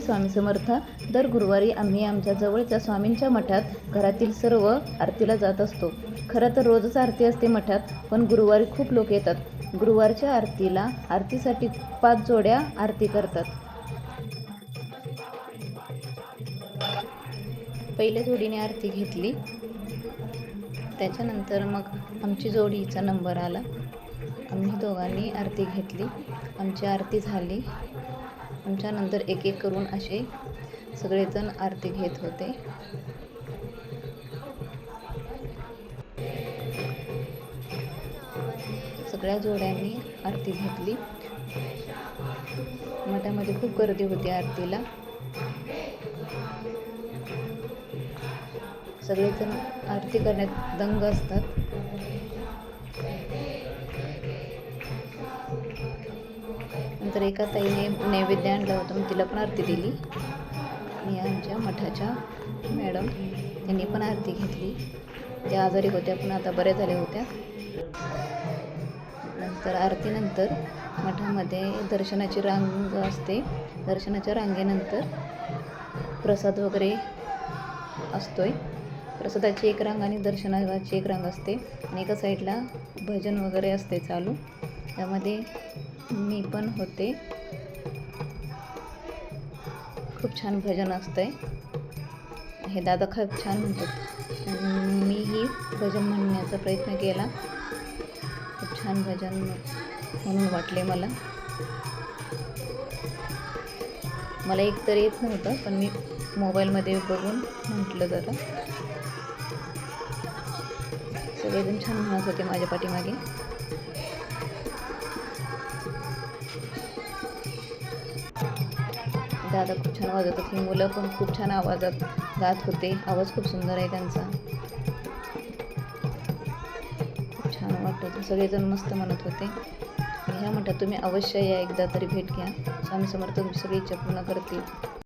स्वामी समर्थ. दर गुरुवारी आम्ही आमच्या जवळच्या स्वामींच्या मठात घरातील सर्व आरतीला जात असतो. खरं तर रोजच आरती असते मठात, पण गुरुवारी खूप लोक येतात. गुरुवारच्या आरतीसाठी 5 जोड्या आरती करतात. पहिल्या जोडीने आरती घेतली, त्याच्यानंतर मग आमची जोडीचा नंबर आला. आम्ही दोघांनी आरती घेतली. आमची आरती झाली. आमच्यानंतर एक एक करून असे सगळेजण आरती घेत होते. सगळ्या जोड्यांनी आरती घेतली. मठामध्ये खूप गर्दी होती आरतीला. सगळेजण आरती करण्यात दंग असतात. नंतर एका ताईने नैवेद्य आणला होता, मग तिला पण आरती दिली. आणि आमच्या मठाच्या मॅडम त्यांनी पण आरती घेतली. त्या आजारी होत्या, पण आता बऱ्या झाल्या होत्या. नंतर आरतीनंतर मठामध्ये दर्शनाची रांग असते. दर्शनाच्या रांगेनंतर प्रसाद वगैरे असतोय. प्रसादाची एक रांग आणि दर्शनाची एक रांग असते. आणि एका साईडला भजन वगैरे असते चालू. त्यामध्ये मी पण होते. खूप छान भजन असतंय. हे दादा खूप छान म्हणतात. मीही भजन म्हणण्याचा प्रयत्न केला. खूप छान भजन म्हणून वाटले मला. एक तर येत नव्हतं, पण मी मोबाईलमध्ये बघून म्हटलं जरा. सगळेजण छान म्हणत होते माझ्या पाठीमागे. दादा खूप छान वाजत होते. मुलं पण खूप छान आवाजात गात होते. आवाज खूप सुंदर आहे त्यांचा. खूप छान वाटत होतं. सगळेजण मस्त म्हणत होते. ह्या मठात तुम्ही अवश्य या, एकदा तरी भेट घ्या. स्वामी समर्थ तुमची सगळी इच्छा पूर्ण करतील.